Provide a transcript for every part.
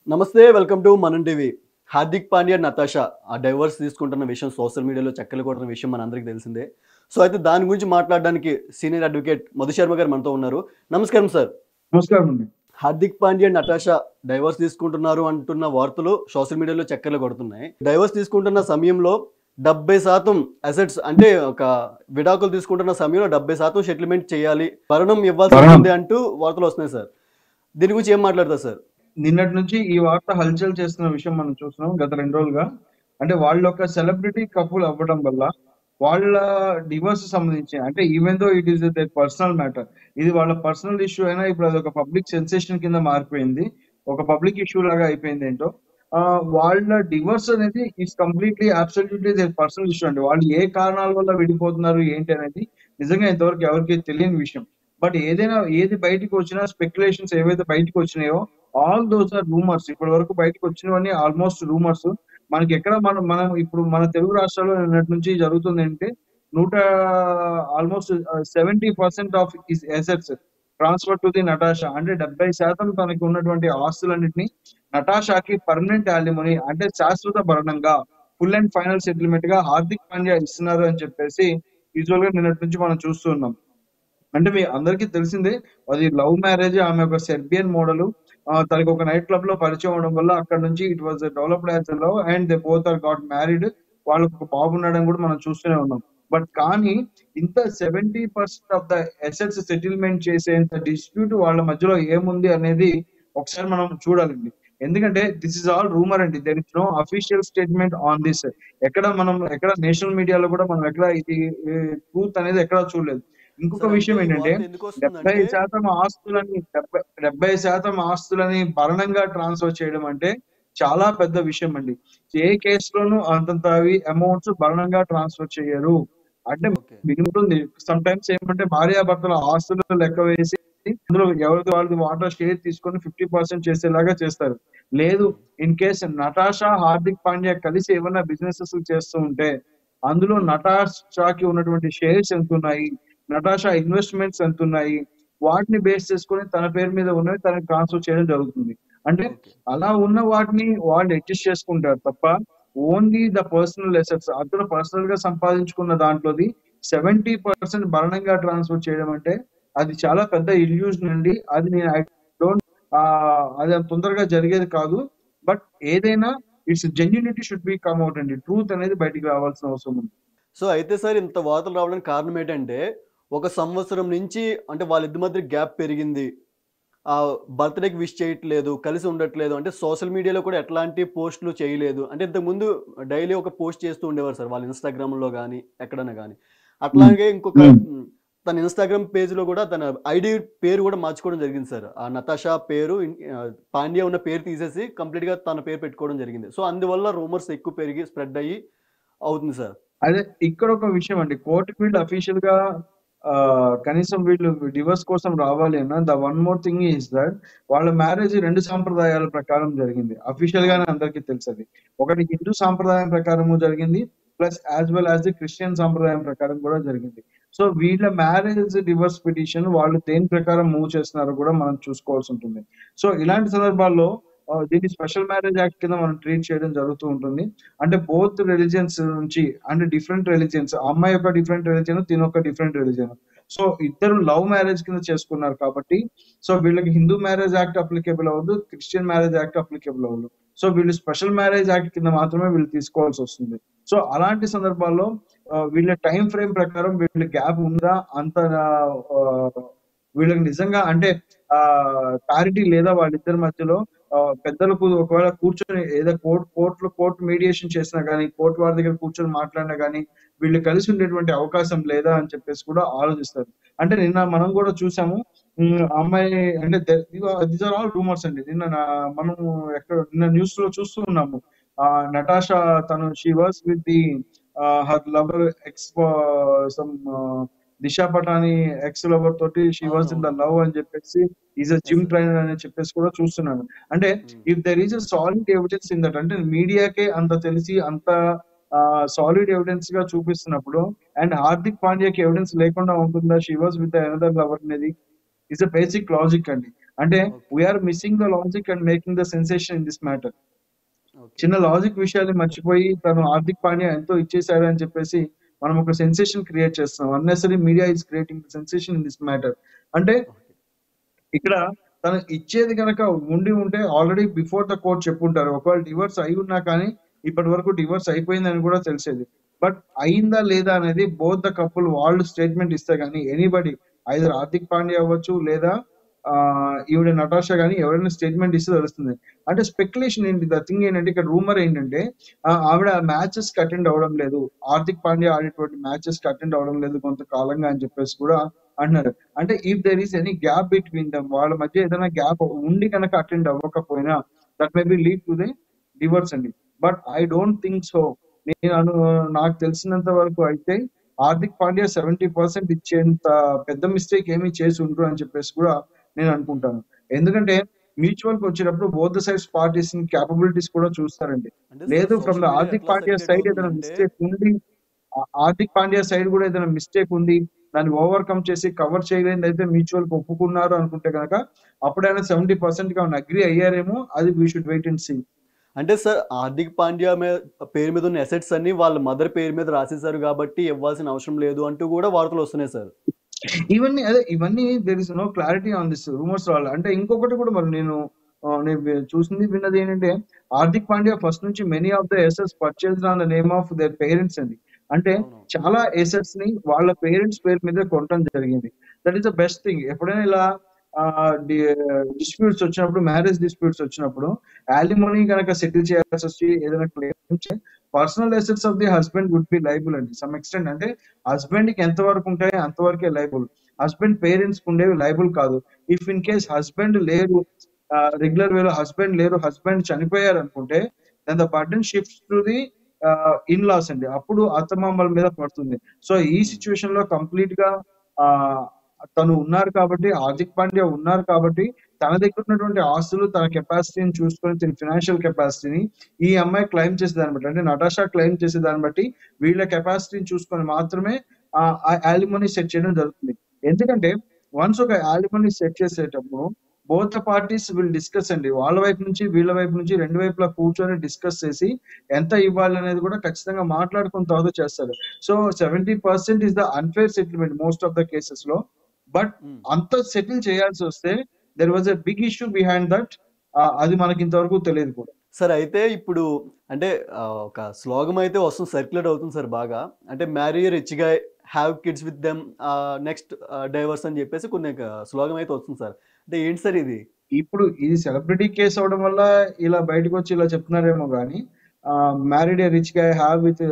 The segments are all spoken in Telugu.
నమస్తే. వెల్కమ్ టు మనం టీవీ. హార్దిక్ పాండ్యా, నతాషా ఆ డైవర్స్ తీసుకుంటున్న విషయం సోషల్ మీడియాలో చక్కర్లు కొడుతున్న విషయం మనందరికీ తెలిసిందే. సో, అయితే దాని గురించి మాట్లాడడానికి సీనియర్ అడ్వకేట్ మధు శర్మ గారు మనతో ఉన్నారు. నమస్కారం సార్. నమస్కారం అండి. హార్దిక్ పాండ్యా, నతాషా డైవర్స్ తీసుకుంటున్నారు అంటున్న వార్తలు సోషల్ మీడియాలో చక్కర్లు కొడుతున్నాయి. డైవర్స్ తీసుకుంటున్న సమయంలో 70% అసెట్స్ అంటే ఒక విడాకులు తీసుకుంటున్న సమయంలో 70% సెటిల్మెంట్ చేయాలి. భరణం ఇవ్వాల్సి ఉంటుంది అంటూ వార్తలు వస్తున్నాయి సార్. దీని గురించి ఏం మాట్లాడతారు సార్? నిన్నటి నుంచి ఈ వార్త హల్చల్ చేస్తున్న విషయం మనం చూస్తున్నాం గత 2 రోజులుగా. అంటే వాళ్ళొక సెలబ్రిటీ కపుల్ అవ్వడం వల్ల వాళ్ళ డివోర్స్ సంబంధించి అంటే even though it is there personal matter. ఇది వాళ్ళ పర్సనల్ ఇష్యూ అయినా ఇప్పుడు అదొక పబ్లిక్ సెన్సేషన్ కింద మారిపోయింది. ఒక పబ్లిక్ ఇష్యూ లాగా అయిపోయింది ఏంటో. వాళ్ళ డివోర్స్ అనేది is completely absolutely there personal issue అండి. వాళ్ళు ఏ కారణాల వల్ల విడిపోతున్నారు ఏంటి అనేది నిజంగా ఇంతవరకు ఎవరికీ తెలియని విషయం. బట్ ఏది బయటికి వచ్చినా స్పెక్యులేషన్స్ ఏవైతే బయటికి వచ్చినాయో ఆల్ దోస్ ఆర్ రూమర్స్. ఇప్పటి వరకు బయటకు వచ్చినవన్నీ ఆల్మోస్ట్ రూమర్స్. మనకి ఎక్కడ మనం ఇప్పుడు మన తెలుగు రాష్ట్రాల్లో నిన్నటి నుంచి జరుగుతుంది అంటే నూట almost 70% of his assets transfer to the Natasha. అంటే 70% తనకి ఉన్నటువంటి ఆస్తులన్నిటిని నటాషాకి పర్మనెంట్ యాలిమనీ అంటే శాశ్వత భరణంగా ఫుల్ అండ్ ఫైనల్ సెటిల్మెంట్ గా హార్దిక్ పాండ్యా ఇస్తున్నారు అని చెప్పేసి యూజువల్ గా నిన్నటి నుంచి మనం చూస్తున్నాం. అంటే మీ అందరికీ తెలిసిందే అది లవ్ మ్యారేజ్. ఆమె ఒక సెర్బియన్ మోడల్. తనకి ఒక నైట్ క్లబ్ లో పరిచయం అవ్వడం వల్ల అక్కడ నుంచి it was developed as love and they both are got married. వాళ్ళకి ఒక బాబు ఉన్నాడని కూడా మనం చూస్తూనే ఉన్నాం. బట్ కానీ ఇంత 70% ఆఫ్ ద అసెట్స్ సెటిల్మెంట్ చేసేంత డిస్ప్యూట్ వాళ్ళ మధ్యలో ఏముంది అనేది ఒకసారి మనం చూడాలండి. ఎందుకంటే దిస్ ఇస్ ఆల్ రూమర్ అండి. There is no official statement on this. ఎక్కడ నేషనల్ మీడియాలో కూడా మనం ఎక్కడ ఇది ట్రూత్ అనేది ఎక్కడ చూడలేదు. ఇంకొక సార్, అంటే విషయం ఈ ఏంటంటే వార్త ఎందుకు వస్తుందంటే 70% ఆస్తులని భరణంగా ట్రాన్స్ఫర్ చేయడం అంటే చాలా పెద్ద విషయం అండి. ఏ కేసులోనూ అంతంత అమౌంట్స్ భరణంగా ట్రాన్స్ఫర్ చేయరు. అంటే ఓకే. మిగులుతుంది. సమ్ టైమ్స్ ఏమంటే భార్యాభర్తల ఆస్తులు లెక్క వేసి అందులో ఎవరిది వాళ్ళది వాటా షేర్ తీసుకొని 50% చేసేలాగా చేస్తారు. లేదు, హ్మ్. In case Natasha, Hardik Pandya కలిసి ఏమన్నా బిజినెసెస్ చేస్తూ ఉంటే అందులో నటాషాకి ఉన్నటువంటి షేర్స్ ఎంతున్నాయి, నటాషా ఇన్వెస్ట్‌మెంట్స్ ఎంతున్నాయి, వాటిని బేస్ చేసుకొని తన పేరు మీద ఉన్నవి తనకి ట్రాన్స్‌ఫర్ చేయడం జరుగుతుంది. అంటే ఓకే. అలా ఉన్న వాటిని వాళ్ళు అడ్జస్ట్ చేసుకుంటారు తప్ప ఓన్లీ ద పర్సనల్ అసెట్స్ అతను పర్సనల్‌గా సంపాదించుకున్న దాంట్లోది 70% భరణంగా ట్రాన్స్‌ఫర్ చేయడం అంటే అది చాలా పెద్ద ఇల్యూషన్ అండి. అది నేను ఐ డోంట్ అది అంత తొందరగా జరిగేది కాదు. బట్ ఏదైనా it's genuinity should be come out అండి. ట్రూత్ అనేది బయటికి రావాల్సిన అవసరం ఉంది. సో, అయితే సార్ ఇంత వార్తలు రావడానికి కారణం ఏంటంటే, ఒక సంవత్సరం నుంచి అంటే వాళ్ళిద్దరి మధ్య గ్యాప్ పెరిగింది. బర్త్‌డేకి విష్ చేయట్లేదు, కలిసి ఉండట్లేదు. అంటే సోషల్ మీడియాలో కూడా ఎట్లాంటి పోస్ట్‌లు చేయలేదు. అంటే ఇంతకుముందు డైలీ ఒక పోస్ట్ చేస్తూ ఉండేవారు సార్. వాళ్ళ ఇన్‌స్టాగ్రామ్‌లో గాని, ఎక్కడైనా గాని. హ్మ్. అట్లాగే ఇంకొక హ్మ్. తన ఇన్‌స్టాగ్రామ్ పేజ్‌లో కూడా తన ఐడీ పేరు కూడా మార్చుకోవడం జరిగింది సార్. ఆ నతాషా పేరు పాండ్యా ఉన్న పేరు తీసేసి కంప్లీట్‌గా తన పేరు పెట్టుకోవడం జరిగింది. సో, అందువల్ల రూమర్స్ ఎక్కువ పెరిగి స్ప్రెడ్ అయ్యి అవుతుంది సార్. అదే ఇక్కడొక విషయం అండి. కోర్ట్‌కి వీళ్ళు అఫీషియల్‌గా కనీసం వీళ్ళు డివోర్స్ కోసం రావాలి అన్నా the one more thing is that వాళ్ళ మ్యారేజ్ 2 సాంప్రదాయాల ప్రకారం జరిగింది. అఫీషియల్‌గానే అవును. అందరికీ తెలుసది. ఒకటి హిందూ సాంప్రదాయం ప్రకారము జరిగింది. Plus as well as the Christian సాంప్రదాయం ప్రకారం కూడా జరిగింది. సో, వీళ్ళ మ్యారేజ్ డివోర్స్ పిటిషన్ వాళ్ళు దేని ప్రకారం మూవ్ చేస్తున్నారో కూడా మనం చూసుకోవాల్సుంటుంది. సో, ఇలాంటి సందర్భాల్లో దీన్ని స్పెషల్ మ్యారేజ్ యాక్ట్ కింద మనం ట్రీట్ చేయడం జరుగుతూ ఉంటుంది. అంటే బోత్ రిలిజియన్స్ నుంచి అంటే డిఫరెంట్ రిలిజియన్స్. ఆ అమ్మాయి ఒక డిఫరెంట్ రిలిజియన్, తినొక డిఫరెంట్ రిలిజియన్. సో, ఇద్దరు లవ్ మ్యారేజ్ కింద చేసుకున్నారు కాబట్టి, సో, వీళ్ళకి హిందూ మ్యారేజ్ యాక్ట్ అప్లికేబుల్ అవ్వదు. క్రిస్టియన్ మ్యారేజ్ యాక్ట్ అప్లికేబుల్ అవ్వదు. సో, వీళ్ళు స్పెషల్ మ్యారేజ్ యాక్ట్ కింద మాత్రమే వీళ్ళు తీసుకోవాల్సొస్తుంది. సో, అలాంటి సందర్భాల్లో వీళ్ళ టైమ్ ఫ్రేమ్ ప్రకారం వీళ్ళ గ్యాప్ ఉందా? అంత ఆహ్, వీళ్ళకి నిజంగా అంటే పారిటీ లేదా వాళ్ళిద్దరి మధ్యలో పెద్దలకు ఒకవేళ కూర్చొని ఏదో కోర్ట్ మీడియేషన్ చేసినా గానీ, కోర్ట్ వారి దగ్గర కూర్చొని మాట్లాడినా గానీ, వీళ్ళు కలిసి ఉండేటువంటి అవకాశం లేదా అని చెప్పేసి కూడా ఆలోచిస్తారు. అంటే నిన్న మనం గూడా చూసాము. అమ్మాయి అంటే దీస్ ఆర్ ఆల్ రూమర్స్ అండి. మనము నిన్న న్యూస్‌లో చూస్తూ ఉన్నాము. నటాషా తను she was with the her lover ex some Disha Patani ex lover తోటి షీ వాస్ ఇన్ ద అవునవును. లవ్ అని చెప్పేసి is a yes gym sir. Trainer అని చెప్పేసి కూడా చూస్తున్నాను. అంటే hmm. If there is a solid evidence in that అంటే మీడియాకే అంత తెలిసి అంత సాలిడ్ ఎవిడెన్స్ గా చూపిస్తున్నప్పుడు అండ్ హార్దిక్ పాండ్యాకి ఎవిడెన్స్ లేకుండా ఉంటుందా she was with another lover అనేది ఇస్ ఎ బేసిక్ లాజిక్ అండి. అంటే okay. We are missing the logic and making the sensation in this matter. Okay. చిన్న లాజిక్ విషయాన్ని మర్చిపోయి తను హార్దిక్ పాండ్యా ఎంతో ఇచ్చేసాడు అని చెప్పేసి మనం ఒక సెన్సేషన్ క్రియేట్ చేస్తున్నాం. Unnecessary media is creating sensation in this matter. అంటే ఓకే. ఇక్కడ తను ఇచ్చేది కనుక ఉండి ఉంటే ఆల్రెడీ బిఫోర్ ద కోర్ట్ చెప్పుంటారు. ఒకవేళ డివర్స్ అయి ఉన్నా కానీ ఇప్పటి వరకు డివర్స్ అయిపోయిందని కూడా తెలిసేది. బట్ అయిందా లేదా అనేది బోత్ ద కపుల్ వాళ్ళు స్టేట్మెంట్ ఇస్తే గానీ ఎనీబడి ఐదర్ హార్దిక్ పాండ్యా అవ్వచ్చు లేదా ఈవిడ నటాషా గానీ ఎవరైనా స్టేట్మెంట్ ఇస్తే తెలుస్తుంది. అంటే స్పెక్యులేషన్ ఏంటి, ద థింగ్ ఏంటంటే ఇక్కడ రూమర్ ఏంటంటే ఆవిడ మ్యాచెస్ కి అటెండ్ అవ్వడం లేదు, హార్దిక్ పాండ్యా ఆడేటువంటి మ్యాచెస్ కి అటెండ్ అవ్వడం లేదు కొంతకాలంగా అని చెప్పేసి కూడా అంటున్నారు. అంటే if there is any gap between them, వాళ్ళ మధ్య ఏదైనా గ్యాప్ ఉండి కనుక అటెండ్ అవ్వకపోయినా that may be lead to the divorce అండి. But I don't think so. నాకు తెలిసినంత వరకు అయితే హార్దిక్ పాండ్యా 70% ఇచ్చేంత పెద్ద మిస్టేక్ ఏమీ చేసి ఉండరు అని చెప్పేసి కూడా నేను అనుకుంటాను. ఎందుకంటే మ్యూచువల్ కి వచ్చేటప్పుడు both the sides parties capabilities కూడా చూస్తారండి. అంటే సార్ లేదు from the social media Hardik ఎట్లా పాండ్యా సర్క్యులేట్ సైడ్ ఏదైనా అవుతుందంటే మిస్టేక్ ఉండి, హార్దిక్ పాండ్యా సైడ్ కూడా ఏదైనా మిస్టేక్ ఉంది, దాన్ని ఓవర్కమ్ చేసి కవర్ చేయలేని అయితే మ్యూచువల్ కి ఒప్పుకున్నారు అనుకుంటే కనుక అప్పుడైనా 70% గా అగ్రి అయ్యారేమో. అది we should wait and see. అంటే సార్ హార్దిక్ పాండ్యా పేరు మీద ఉన్న అసెట్స్ అన్ని వాళ్ళ మదర్ పేరు మీద రాసేసారు కాబట్టి ఇవ్వాల్సిన అవసరం లేదు అంటూ కూడా వార్తలు వస్తున్నాయి సార్. ఇవన్నీ there is no clarity on this rumours వల్ల. అంటే ఇంకొకటి కూడా మరి నేను చూసింది విన్నది ఏంటంటే హార్దిక్ పాండ్యా ఫస్ట్ నుంచి many of the assets purchased on the name of their parents అండి. అంటే అవును. చాలా ఎసెట్స్ ని వాళ్ళ పేరెంట్స్ పేరు మీద కొనడం జరిగింది. That is the best thing. ఎప్పుడైనా ఇలా డిస్ప్యూట్స్ వచ్చినప్పుడు, మ్యారేజ్ డిస్ప్యూట్స్ వచ్చినప్పుడు యాలిమనీ కనుక సెటిల్ చేయాల్సి వచ్చి ఏదైనా claim personal assets of the husband would be liable అండి సమ్ ఎక్స్టెంట్. అంటే హస్బెండ్ కి ఎంత వరకు ఉంటాయో అంతవరకే లైబుల్. హస్బెండ్ పేరెంట్స్ కు ఉండేవి లైబుల్ కాదు. If in case okay. Husband లేరు, రెగ్యులర్ వేలో హస్బెండ్ లేరు, హస్బెండ్ చనిపోయారు అనుకుంటే then the burden shifts to the in laws అండి. అప్పుడు అత్తమామల మీద పడుతుంది. సో ఈ సిచ్యువేషన్ లో కంప్లీట్ గా ఆ తను ఉన్నారు కాబట్టి, హార్దిక్ పాండ్యా ఉన్నారు కాబట్టి తన దగ్గర ఉన్నటువంటి ఆస్తులు, తన కెపాసిటీని చూసుకొని, తన ఫినాన్షియల్ కెపాసిటీని ఈ అమ్మాయి క్లెయిమ్ చేసే దాన్ని బట్టి, అంటే నటాషా క్లెయిమ్ చేసే దాన్ని బట్టి వీళ్ళ కెపాసిటీని చూసుకొని మాత్రమే ఆ యాలిమనీ సెట్ చేయడం జరుగుతుంది. ఎందుకంటే వన్స్ ఒక యాలిమనీ సెట్ చేసేటప్పుడు both the parties will discuss అండి. వాళ్ళ వైపు నుంచి వీళ్ళ వైపు నుంచి రెండు వైపులా కూర్చొని డిస్కస్ చేసి ఎంత ఇవ్వాలి అనేది కూడా ఖచ్చితంగా మాట్లాడుకున్న తర్వాత చేస్తారు. So 70% is the unfair settlement most of the cases లో. బట్ అంత సెటిల్ చేయాల్సి వస్తే there was a big issue behind that. అది మనకి ఇంతవరకు తెలియదు కూడా. సార్ అయితే ఇప్పుడు అంటే ఒక స్లోగం అయితే వస్తుంది, సర్క్యులేట్ అవుతుంది సార్ బాగా. అంటే marry rich guy, have kids with them, next divorce అని చెప్పేసి కొన్ని స్లోగం అయితే వస్తుంది సార్. అంటే ఏంటి సార్ ఇది? ఇప్పుడు ఇది సెలబ్రిటీ కేసు అవడం వల్ల ఇలా బయటకు వచ్చి ఇలా చెప్తున్నారేమో కానీ married a rich guy, have with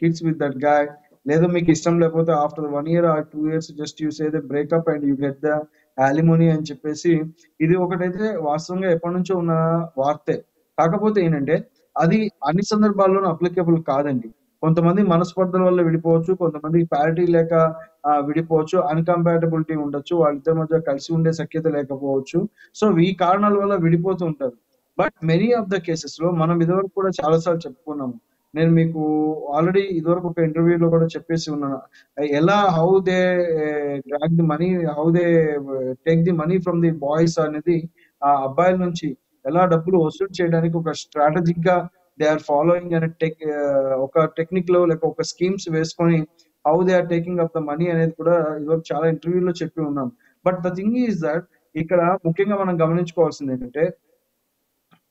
kids with that guy, లేదా మీకు ఇష్టం లేకపోతే after 1 year or 2 years just you say the breakup and you get the alimony అని చెప్పేసి ఇది ఒకటైతే వాస్తవంగా ఎప్పటి నుంచో ఉన్న వార్తే. కాకపోతే ఏంటంటే అది అన్ని సందర్భాల్లోనూ అప్లికేబుల్ కాదండి. కొంతమంది మనస్పర్ధల వల్ల విడిపోవచ్చు, కొంతమందికి ప్యారిటీ లేక విడిపోవచ్చు, అన్కంపాటబిలిటీ ఉండొచ్చు, వాళ్ళిద్దరి మధ్య కలిసి ఉండే సఖ్యత లేకపోవచ్చు. సో ఈ కారణాల వల్ల విడిపోతూ ఉంటారు. But many of the cases లో మనం ఇదివరకు కూడా చాలా సార్లు చెప్పుకున్నాము. నేను మీకు ఆల్రెడీ ఇదివరకు ఒక ఇంటర్వ్యూలో కూడా చెప్పేసి ఉన్నాను. ఎలా how they drag the money, how they take the money from the boys అనేది ఆ అబ్బాయిల నుంచి ఎలా డబ్బులు వసూలు చేయడానికి ఒక స్ట్రాటజిక్ గా దే ఆర్ ఫాలోయింగ్ అనే ఒక టెక్నిక్ లో లేక ఒక స్కీమ్స్ వేసుకొని how they are taking up the money అనేది కూడా ఇదివరకు చాలా ఇంటర్వ్యూలో చెప్పి ఉన్నాం. But the thing is that ఇక్కడ ముఖ్యంగా మనం గమనించుకోవాల్సింది ఏంటంటే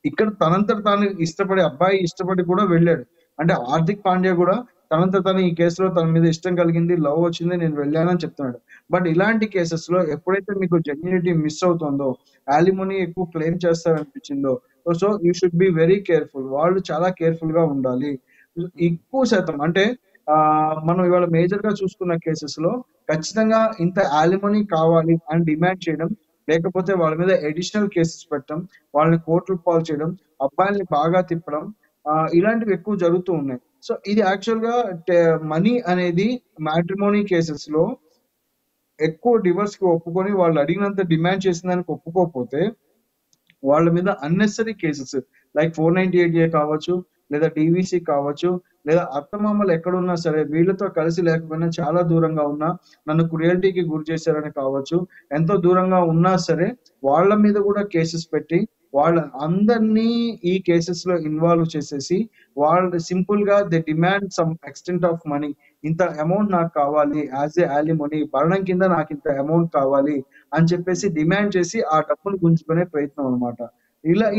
ఇక్కడ తనంతట తాను ఇష్టపడి, అబ్బాయి ఇష్టపడి కూడా వెళ్ళాడు. అంటే హార్దిక్ పాండ్యా కూడా తనంతట తాను ఈ కేసులో తన మీద ఇష్టం కలిగింది, లవ్ వచ్చింది, నేను వెళ్ళానని చెప్తున్నాడు. బట్ ఇలాంటి కేసెస్ లో ఎప్పుడైతే మీకు జెన్యూనిటీ మిస్ అవుతుందో, యాలిమోనీ ఎక్కువ క్లెయిమ్ చేస్తారనిపించిందో, so you should be very careful. వాళ్ళు చాలా కేర్ఫుల్ గా ఉండాలి. ఎక్కువ శాతం అంటే మనం ఇవాళ మేజర్ గా చూసుకున్న కేసెస్ లో ఖచ్చితంగా ఇంత యాలిమోనీ కావాలి అని డిమాండ్ చేయడం, లేకపోతే వాళ్ళ మీద అడిషనల్ కేసెస్ పెట్టడం, వాళ్ళని కోర్టులు పాలు చేయడం, అబ్బాయిల్ని బాగా తిప్పడం, ఇలాంటివి ఎక్కువ జరుగుతూ ఉన్నాయి. సో ఇది యాక్చువల్ గా మనీ అనేది మ్యాట్రిమోనీ కేసెస్ లో ఎక్కువ డివర్స్ కి ఒప్పుకొని వాళ్ళు అడిగినంత డిమాండ్ చేసిన దానికి ఒప్పుకోకపోతే వాళ్ళ మీద అన్నెసరీ కేసెస్ లైక్ 498A కావచ్చు, లేదా డివిసి కావచ్చు, లేదా అత్తమామలు ఎక్కడున్నా సరే వీళ్ళతో కలిసి లేకపోయినా చాలా దూరంగా ఉన్నా, నన్ను క్రుయల్టీకి గురి చేశారని కావచ్చు, ఎంతో దూరంగా ఉన్నా సరే వాళ్ళ మీద కూడా కేసెస్ పెట్టి వాళ్ళ అందరినీ ఈ కేసెస్ లో ఇన్వాల్వ్ చేసేసి వాళ్ళు సింపుల్ గా they demand some extent of money. ఇంత అమౌంట్ నాకు కావాలి, యాజ్ ఏ యాలిమనీ భరణం కింద నాకు ఇంత అమౌంట్ కావాలి అని చెప్పేసి డిమాండ్ చేసి ఆ డబ్బును గుంజుకునే ప్రయత్నం అన్నమాట.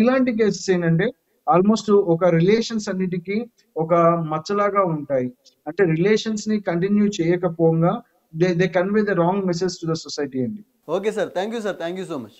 ఇలాంటి కేసెస్ ఏంటంటే ఆల్మోస్ట్ ఒక రిలేషన్స్ అన్నిటికీ ఒక మచ్చలాగా ఉంటాయి. అంటే రిలేషన్స్ ని కంటిన్యూ చేయకపోగా they convey the wrong message to the society అండి. Okay sir, thank you sir, thank you so much.